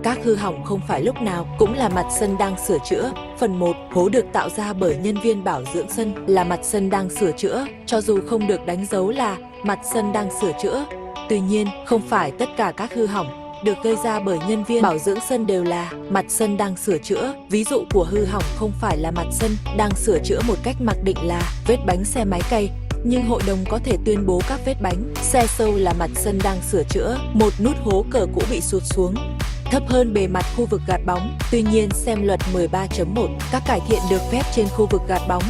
Các hư hỏng không phải lúc nào cũng là mặt sân đang sửa chữa. Phần 1. Hố được tạo ra bởi nhân viên bảo dưỡng sân là mặt sân đang sửa chữa, cho dù không được đánh dấu là mặt sân đang sửa chữa. Tuy nhiên, không phải tất cả các hư hỏng được gây ra bởi nhân viên bảo dưỡng sân đều là mặt sân đang sửa chữa. Ví dụ của hư hỏng không phải là mặt sân đang sửa chữa một cách mặc định là vết bánh xe máy cày, nhưng hội đồng có thể tuyên bố các vết bánh xe sâu là mặt sân đang sửa chữa. Một nút hố cờ cũ bị sụt xuống thấp hơn bề mặt khu vực gạt bóng. Tuy nhiên, xem luật 13.1, các cải thiện được phép trên khu vực gạt bóng